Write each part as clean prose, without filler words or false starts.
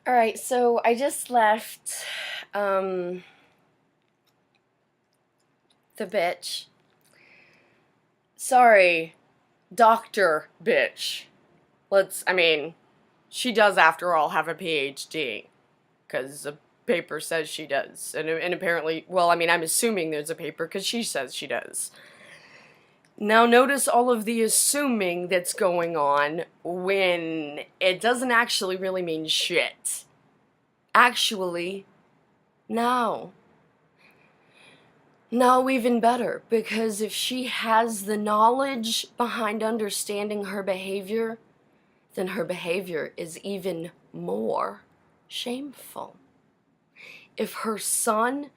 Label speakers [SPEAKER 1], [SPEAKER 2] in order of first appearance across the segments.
[SPEAKER 1] All right, so I just left the bitch. Sorry, Dr. Bitch. She does after all have a PhD, because the paper says she does. And apparently, well, I'm assuming there's a paper because she says she does. Now, notice all of the assuming that's going on when it doesn't actually really mean shit. Actually, no. No, even better, because if she has the knowledge behind understanding her behavior, then her behavior is even more shameful. If her son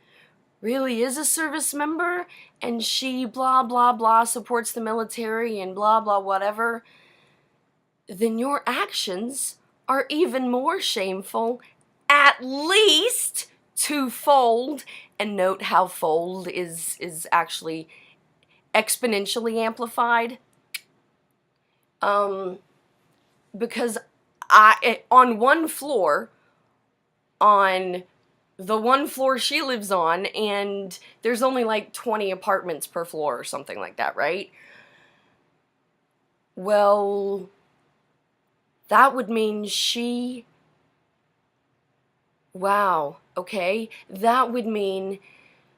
[SPEAKER 1] really is a service member and she blah blah blah supports the military and blah blah whatever, then your actions are even more shameful, at least twofold. And note how fold is actually exponentially amplified. Because on one floor, on the one floor she lives on, and there's only like 20 apartments per floor or something like that, right? Well, that would mean wow, okay, that would mean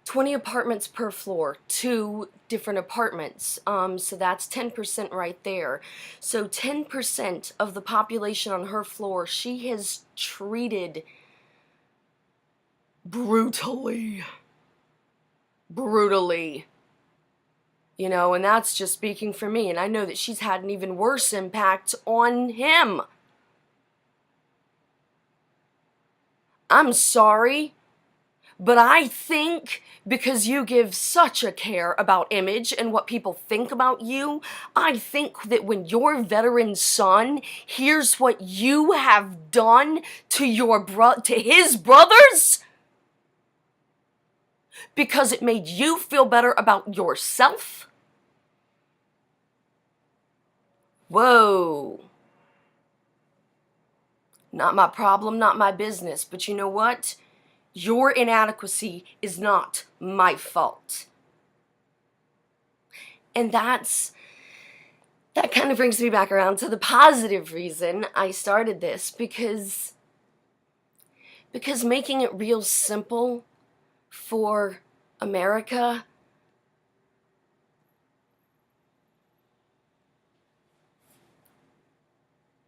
[SPEAKER 1] 20 apartments per floor, 2 different apartments. So that's 10% right there. So 10% of the population on her floor, she has treated brutally. Brutally. And that's just speaking for me. And I know that she's had an even worse impact on him. I'm sorry, but I think because you give such a care about image and what people think about you, I think that when your veteran son hears what you have done to his brothers, because it made you feel better about yourself, whoa. Not my problem, not my business. But you know what? Your inadequacy is not my fault. And that kind of brings me back around to the positive reason I started this, because making it real simple for America,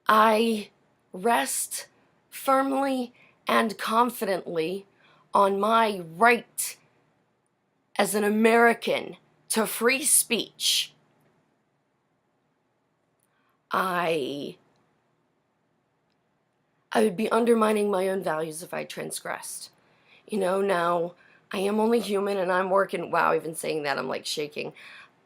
[SPEAKER 1] I rest firmly and confidently on my right as an American to free speech. I would be undermining my own values if I transgressed. Now, I am only human and I'm working, wow, even saying that, I'm like shaking.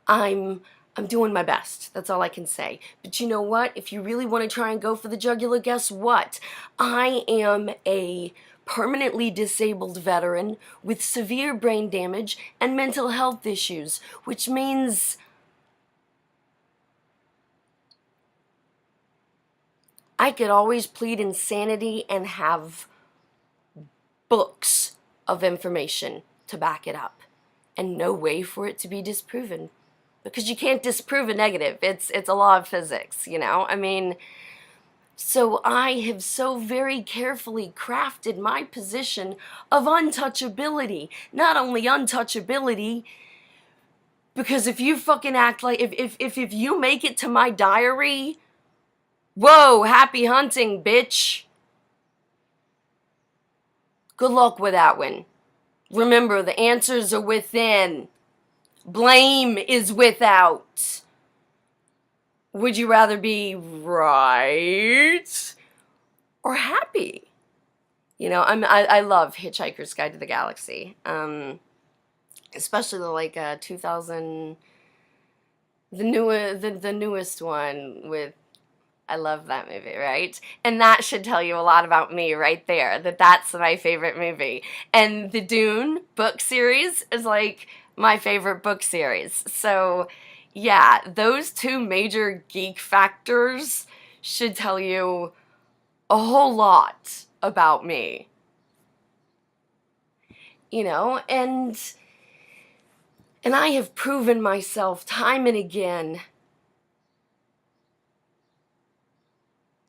[SPEAKER 1] I'm doing my best. That's all I can say. But you know what? If you really want to try and go for the jugular, guess what? I am a permanently disabled veteran with severe brain damage and mental health issues, which means I could always plead insanity and have books of information to back it up, and no way for it to be disproven. Because you can't disprove a negative. It's a law of physics, So I have so very carefully crafted my position of untouchability. Not only untouchability, because if you fucking act like, if you make it to my diary, whoa, happy hunting, bitch. Good luck with that one. Remember, the answers are within. Blame is without. Would you rather be right or happy? I love Hitchhiker's Guide to the Galaxy. Especially the 2000, the newest one with, I love that movie, right? And that should tell you a lot about me right there, that's my favorite movie. And the Dune book series is like my favorite book series. So yeah, those two major geek factors should tell you a whole lot about me. You know, and I have proven myself time and again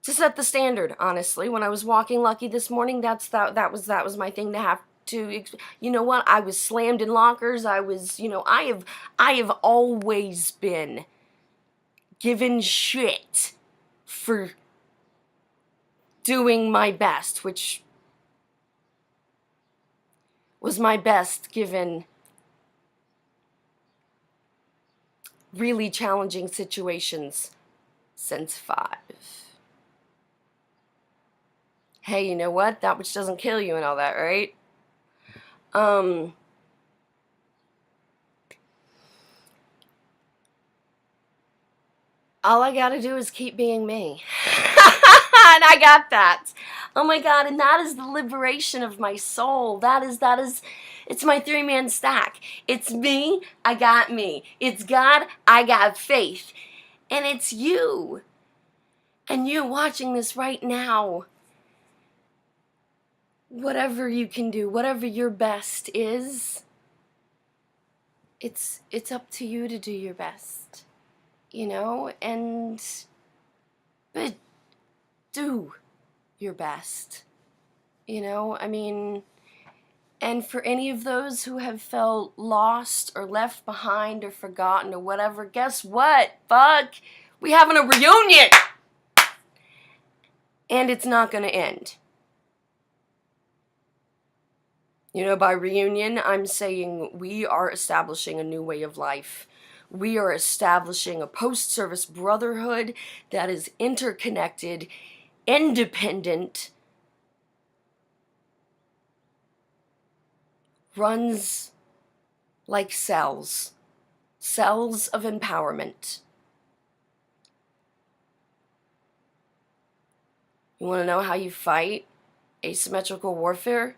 [SPEAKER 1] to set the standard, honestly. When I was walking Lucky this morning, that was my thing to have to, you know what? I was slammed in lockers. I was, you know, I have always been given shit for doing my best, which was my best given really challenging situations since 5. Hey, you know what? That which doesn't kill you and all that, right? All I gotta do is keep being me. And I got that. Oh my God, and that is the liberation of my soul. That is, it's my 3-man stack. It's me, I got me. It's God, I got faith. And it's you. And you watching this right now. Whatever you can do, whatever your best is, it's up to you to do your best. You know, but do your best. You know, I mean, and for any of those who have felt lost or left behind or forgotten or whatever, guess what? Fuck, we having a reunion! And it's not gonna end. You know, by reunion, I'm saying we are establishing a new way of life. We are establishing a post-service brotherhood that is interconnected, independent, runs like cells of empowerment. You want to know how you fight asymmetrical warfare?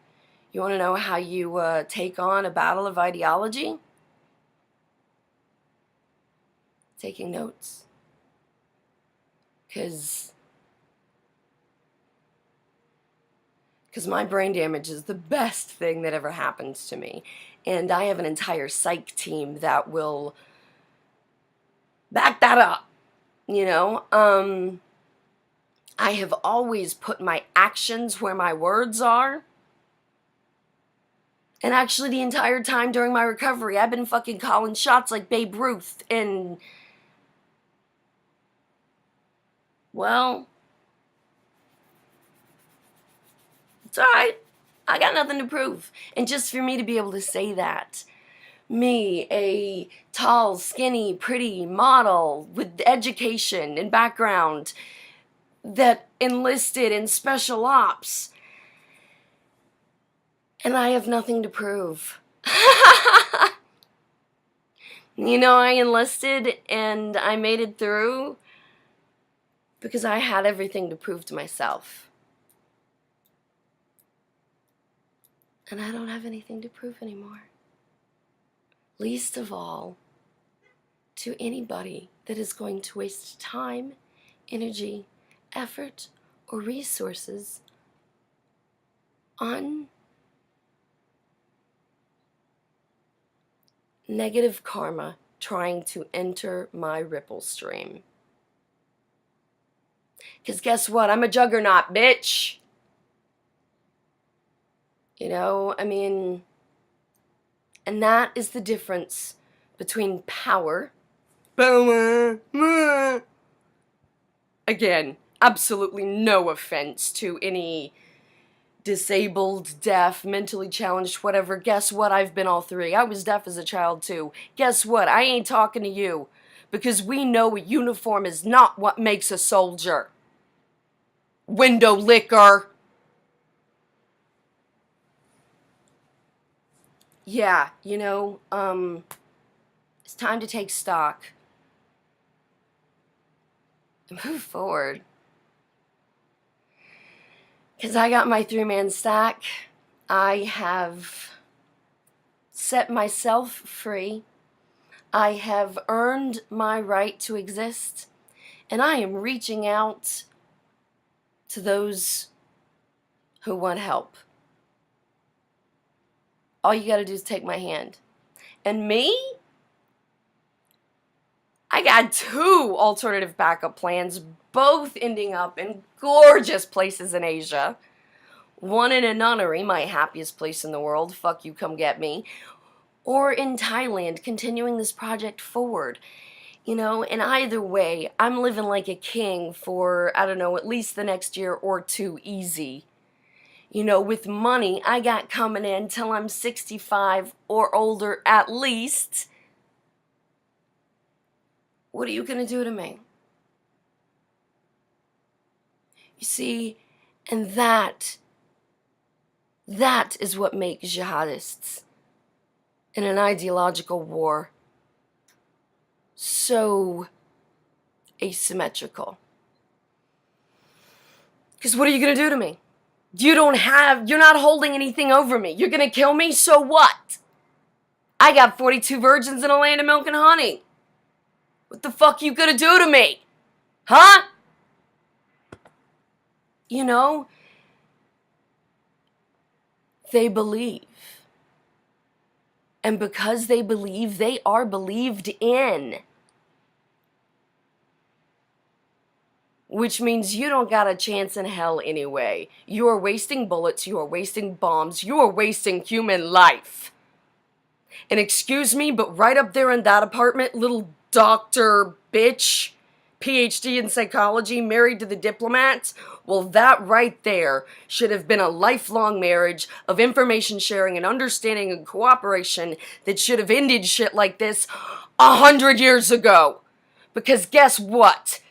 [SPEAKER 1] You want to know how you take on a battle of ideology? Taking notes. Because my brain damage is the best thing that ever happens to me. And I have an entire psych team that will back that up. You know, I have always put my actions where my words are. And actually the entire time during my recovery, I've been fucking calling shots like Babe Ruth. And, well, it's alright. I got nothing to prove. And just for me to be able to say that, me, a tall, skinny, pretty model with education and background that enlisted in special ops, and I have nothing to prove. You know, I enlisted and I made it through because I had everything to prove to myself. And I don't have anything to prove anymore. Least of all, to anybody that is going to waste time, energy, effort, or resources on negative karma trying to enter my ripple stream. Because guess what? I'm a juggernaut, bitch. You know, I mean, and that is the difference between power. Again, absolutely no offense to any disabled, deaf, mentally challenged, whatever. Guess what? I've been all 3. I was deaf as a child too. Guess what? I ain't talking to you because we know a uniform is not what makes a soldier. Window licker. Yeah, you know, it's time to take stock and move forward. Because I got my 3-man stack. I have set myself free. I have earned my right to exist. And I am reaching out to those who want help. All you gotta do is take my hand. And me? I got 2 alternative backup plans, both ending up in gorgeous places in Asia. One in a nunnery, my happiest place in the world, fuck you, come get me. Or in Thailand, continuing this project forward. You know, and either way, I'm living like a king for, I don't know, at least the next year or 2 easy. You know, with money I got coming in till I'm 65 or older at least. What are you gonna do to me? You see, and that is what makes jihadists in an ideological war so asymmetrical. Because what are you gonna do to me? You're not holding anything over me. You're gonna kill me, so what? I got 42 virgins in a land of milk and honey. What the fuck you gonna do to me? Huh? You know, they believe. And because they believe, they are believed in. Which means you don't got a chance in hell anyway. You are wasting bullets, you are wasting bombs, you are wasting human life. And excuse me, but right up there in that apartment, little doctor bitch, PhD in psychology, married to the diplomat, well, that right there should have been a lifelong marriage of information sharing and understanding and cooperation that should have ended shit like this 100 years ago. Because guess what?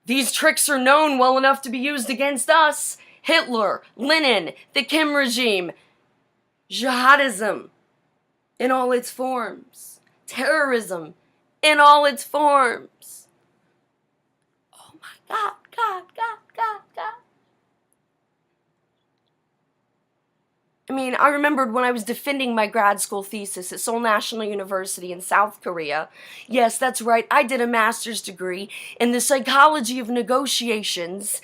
[SPEAKER 1] These tricks are known well enough to be used against us. Hitler, Lenin, the Kim regime, jihadism in all its forms, terrorism in all its forms. Oh my God, God, God, God, God. I mean, I remembered when I was defending my grad school thesis at Seoul National University in South Korea. Yes, that's right, I did a master's degree in the psychology of negotiations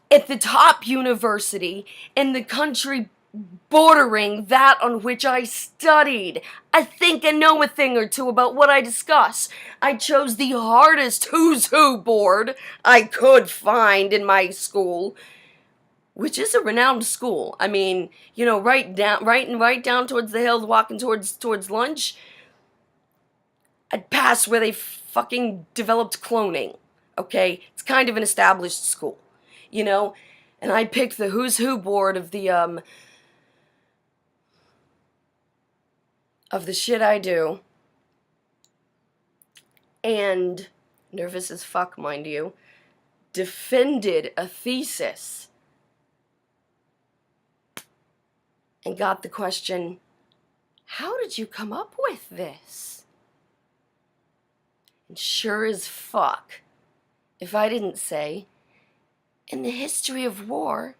[SPEAKER 1] at the top university in the country bordering that on which I studied. I think I know a thing or two about what I discuss. I chose the hardest who's who board I could find in my school, which is a renowned school. I mean, you know, right down towards the hill, walking towards lunch, I'd pass where they fucking developed cloning. Okay, it's kind of an established school, you know, and I picked the who's who board of the shit I do, and nervous as fuck, mind you, defended a thesis and got the question, how did you come up with this? And sure as fuck, if I didn't say, in the history of war,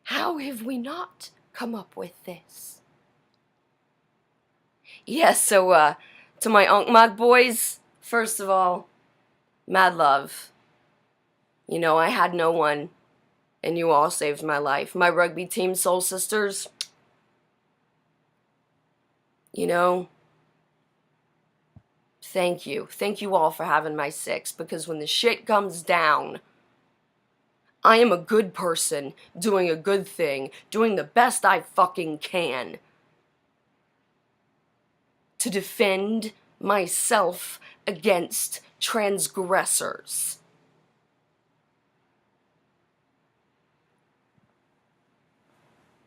[SPEAKER 1] how have we not come up with this? Yes, so, to my Unkmog boys, first of all, mad love. You know, I had no one, and you all saved my life. My rugby team, Soul Sisters, you know, thank you. Thank you all for having my 6, because when the shit comes down, I am a good person, doing a good thing, doing the best I fucking can to defend myself against transgressors.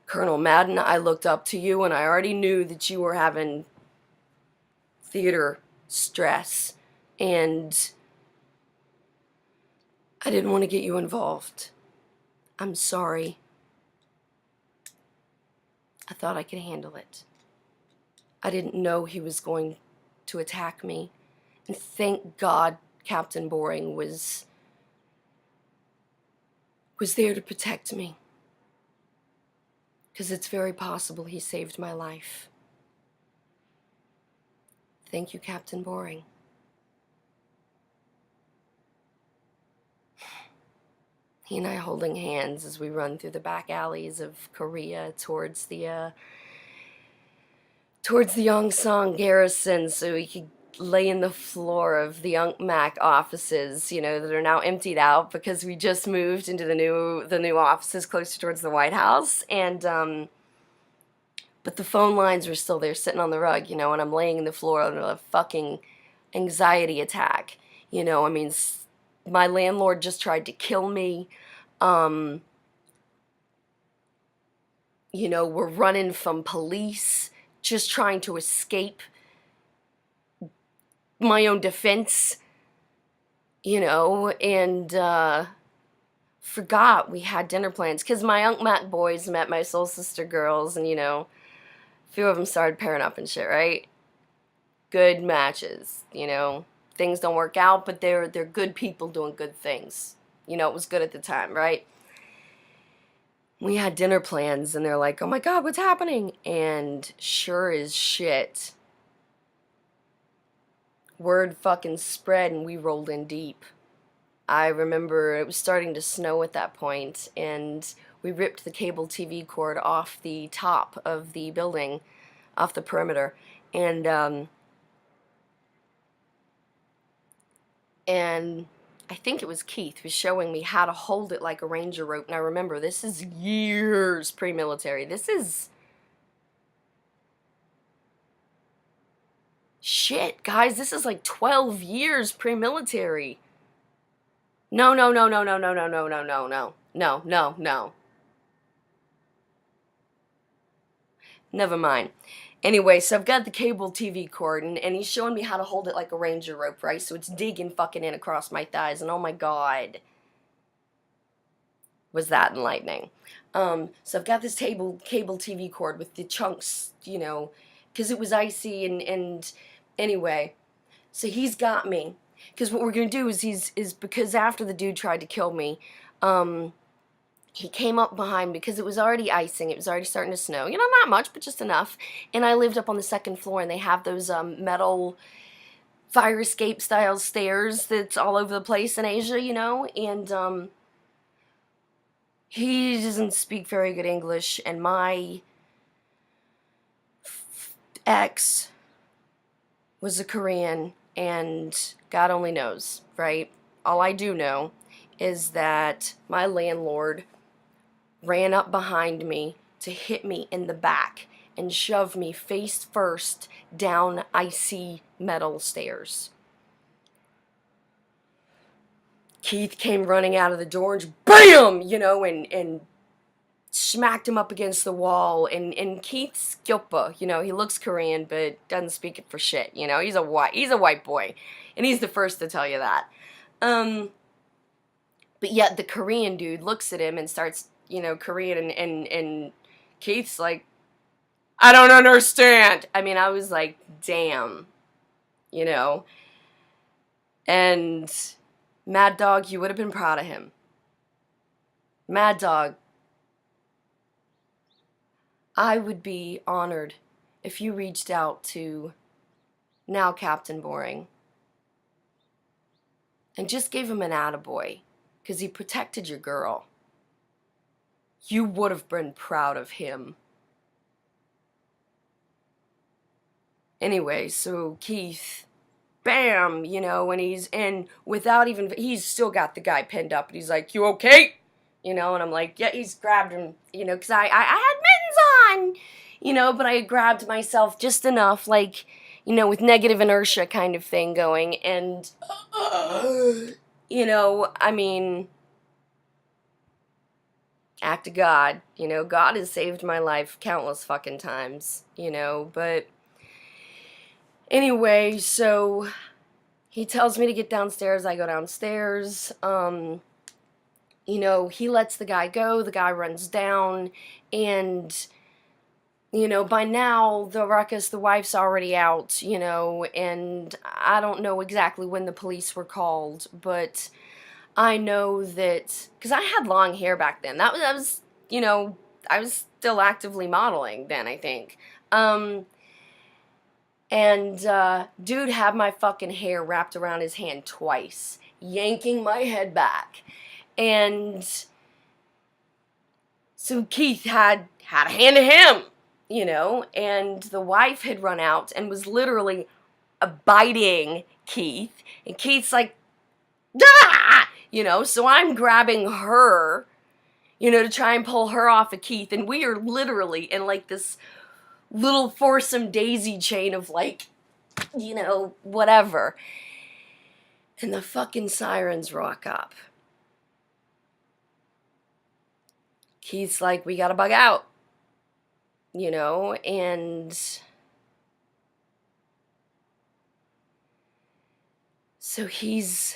[SPEAKER 1] Colonel Madden, I looked up to you and I already knew that you were having theater stress, and I didn't want to get you involved. I'm sorry. I thought I could handle it. I didn't know he was going to attack me. And thank God Captain Boring was there to protect me. Because it's very possible he saved my life. Thank you, Captain Boring. He and I holding hands as we run through the back alleys of Korea towards the Yongsan garrison so we could lay in the floor of the UNCMAC offices, you know, that are now emptied out because we just moved into the new offices closer towards the White House. And but the phone lines were still there sitting on the rug, you know, and I'm laying in the floor under a fucking anxiety attack. You know, I mean, my landlord just tried to kill me. You know, we're running from police, just trying to escape my own defense, you know, and forgot we had dinner plans because my Unc Mac boys met my soul sister girls, and, you know, a few of them started pairing up and shit, right? Good matches, you know. Things don't work out, but they're good people doing good things. You know, it was good at the time, right? We had dinner plans, and they're like, oh my God, what's happening? And sure as shit, word fucking spread, and we rolled in deep. I remember it was starting to snow at that point, and we ripped the cable TV cord off the top of the building, off the perimeter, and I think it was Keith was showing me how to hold it like a ranger rope. Now remember, this is years pre-military. This is shit, guys. This is like 12 years pre-military. No, no, no, no, no, no, no, no, no, no, no, no, no, no. Never mind. Anyway, so I've got the cable TV cord, and he's showing me how to hold it like a ranger rope, right? So it's digging fucking in across my thighs, and oh my God, was that enlightening. So I've got this cable TV cord with the chunks, you know, because it was icy, and anyway, so he's got me. Because what we're gonna do is because after the dude tried to kill me, he came up behind me because it was already icing. It was already starting to snow. You know, not much, but just enough. And I lived up on the second floor, and they have those metal fire escape style stairs that's all over the place in Asia, you know. And he doesn't speak very good English, and my ex was a Korean, and God only knows, right? All I do know is that my landlord ran up behind me to hit me in the back and shove me face first down icy metal stairs. Keith came running out of the door and just BAM! You know, and smacked him up against the wall. And Keith's Gyopa, you know, he looks Korean but doesn't speak it for shit, you know. He's a white boy. And he's the first to tell you that. But yet the Korean dude looks at him and starts, you know, Korean, and Keith's like, I don't understand. I mean, I was like, damn, you know. And Mad Dog, you would have been proud of him. Mad Dog, I would be honored if you reached out to now Captain Boring and just gave him an attaboy because he protected your girl. You would have been proud of him. Anyway, so Keith, bam, you know, and he's still got the guy pinned up, and he's like, you okay? You know, and I'm like, yeah, he's grabbed him, you know, because I had mittens on, you know, but I grabbed myself just enough, like, you know, with negative inertia kind of thing going, and, you know, I mean, act of God, you know, God has saved my life countless fucking times, you know, but anyway, so he tells me to get downstairs, I go downstairs, you know, he lets the guy go, the guy runs down, and, you know, by now, the ruckus, the wife's already out, you know, and I don't know exactly when the police were called, but I know that, because I had long hair back then, that was, you know, I was still actively modeling then, I think, and dude had my fucking hair wrapped around his hand twice, yanking my head back, And so Keith had a hand to him, you know, and the wife had run out and was literally biting Keith, and Keith's like, ah! You know, so I'm grabbing her, you know, to try and pull her off of Keith, and we are literally in like this little foursome daisy chain of like, you know, whatever. And the fucking sirens rock up. Keith's like, we gotta bug out, you know, and so he's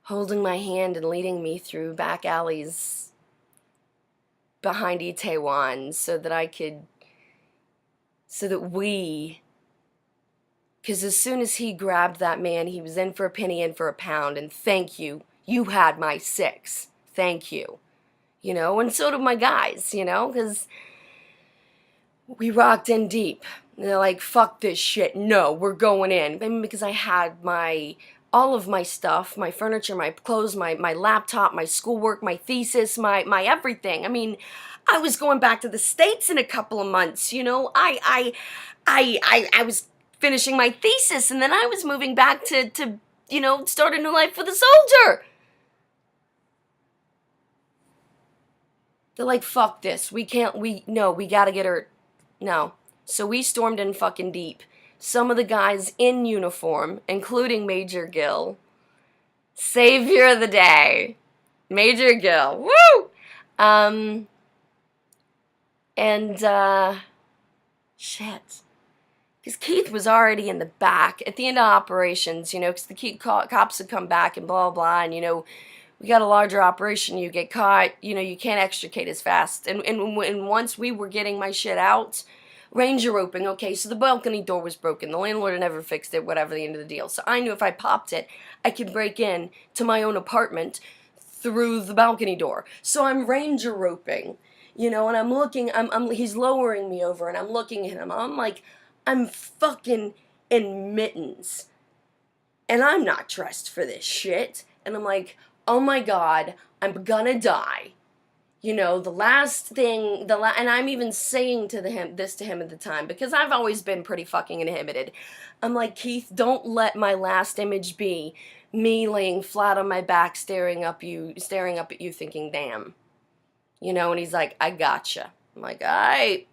[SPEAKER 1] holding my hand and leading me through back alleys behind Itaewon so that we, because as soon as he grabbed that man, he was in for a penny, in for a pound, and thank you, you had my six, thank you, you know, and so did my guys, you know, because we rocked in deep. And they're like, fuck this shit, no, we're going in. I mean, because I had all of my stuff, my furniture, my clothes, my laptop, my schoolwork, my thesis, my everything. I mean, I was going back to the States in a couple of months, you know. I was finishing my thesis, and then I was moving back to you know, start a new life with a soldier. They're like, fuck this. We gotta get her. No. So we stormed in fucking deep. Some of the guys in uniform, including Major Gill. Savior of the day. Major Gill. Woo! Shit. Because Keith was already in the back at the end of operations, you know, because the cops had come back and blah, blah, and, you know, we got a larger operation, you get caught, you know, you can't extricate as fast. And once we were getting my shit out, Ranger roping, okay, so the balcony door was broken. The landlord had never fixed it, whatever, the end of the deal. So I knew if I popped it, I could break in to my own apartment through the balcony door. So I'm Ranger roping, you know, and I'm looking, he's lowering me over, and I'm looking at him. I'm like, I'm fucking in mittens. And I'm not dressed for this shit. And I'm like, oh my God, I'm gonna die. You know, the last thing, and I'm even saying this to him at the time, because I've always been pretty fucking inhibited. I'm like, Keith, don't let my last image be me laying flat on my back, staring up at you, thinking, damn. You know, and he's like, I gotcha. I'm like, all right.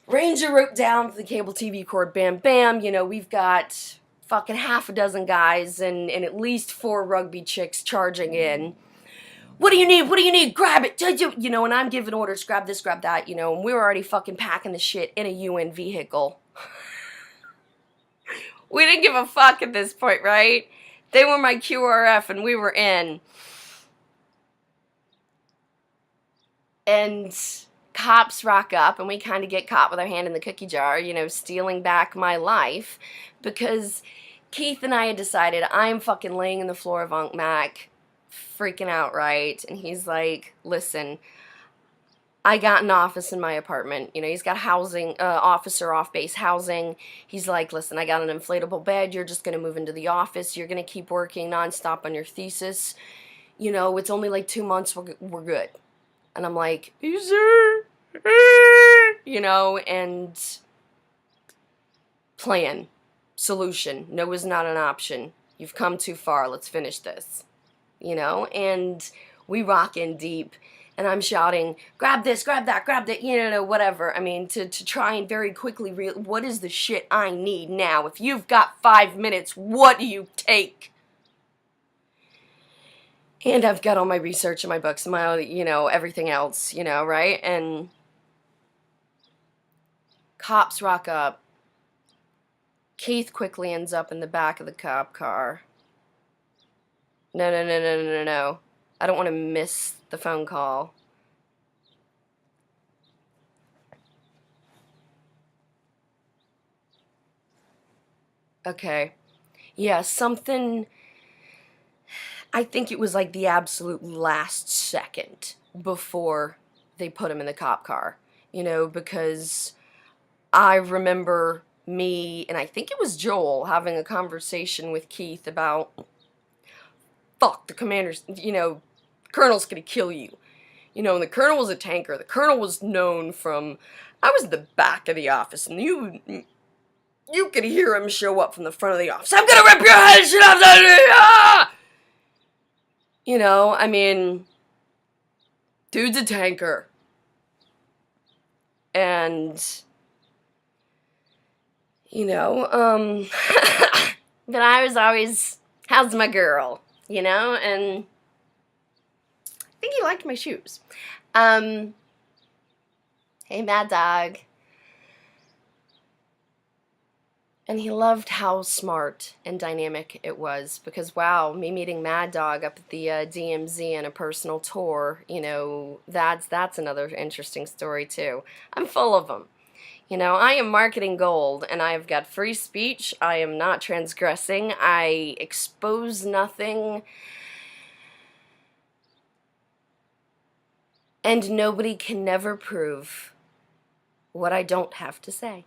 [SPEAKER 1] Ranger rope down to the cable TV cord, bam, bam. You know, we've got fucking half a dozen guys and at least 4 rugby chicks charging in. What do you need? What do you need? Grab it. You know, and I'm giving orders, grab this, grab that, you know, and we were already fucking packing the shit in a UN vehicle. We didn't give a fuck at this point, right? They were my QRF and we were in. And cops rock up and we kind of get caught with our hand in the cookie jar, you know, stealing back my life, because Keith and I had decided I'm fucking laying in the floor of Unc Mac, freaking out, right? And he's like, listen, I got an office in my apartment. You know, he's got housing, officer off-base housing. He's like, listen, I got an inflatable bed. You're just going to move into the office. You're going to keep working nonstop on your thesis. You know, it's only like 2 months. We're good. And I'm like, you sure? You know, and plan, solution. No is not an option. You've come too far. Let's finish this. You know, and we rock in deep. And I'm shouting, grab this, grab that, you know, whatever. I mean, to try and very quickly what is the shit I need now? If you've got 5 minutes, what do you take? And I've got all my research and my books and my, you know, everything else, you know, right? And cops rock up. Keith quickly ends up in the back of the cop car. No. I don't want to miss the phone call. Okay. Yeah, something... I think it was like the absolute last second before they put him in the cop car. You know, because I remember me, and I think it was Joel, having a conversation with Keith about... Fuck, the commander's, you know, Colonel's gonna kill you. You know, and the Colonel was a tanker. The Colonel was known from, I was at the back of the office, and you could hear him show up from the front of the office. I'm gonna rip your head shit off! Ah! You know, I mean, dude's a tanker. And, you know, but I was always, how's my girl? You know, and I think he liked my shoes. Hey, Mad Dog. And he loved how smart and dynamic it was, because wow, me meeting Mad Dog up at the DMZ on a personal tour, you know, that's another interesting story too. I'm full of them. You know, I am marketing gold, and I've got free speech. I am not transgressing. I expose nothing. And nobody can never prove what I don't have to say.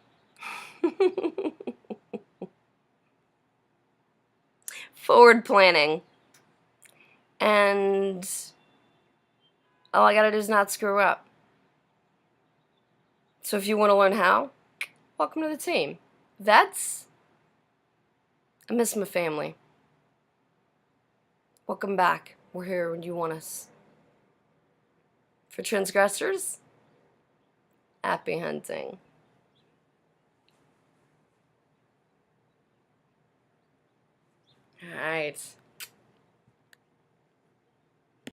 [SPEAKER 1] Forward planning. And all I gotta do is not screw up. So if you want to learn how, welcome to the team. Vets, I miss my family. Welcome back. We're here when you want us. For transgressors, happy hunting. All right.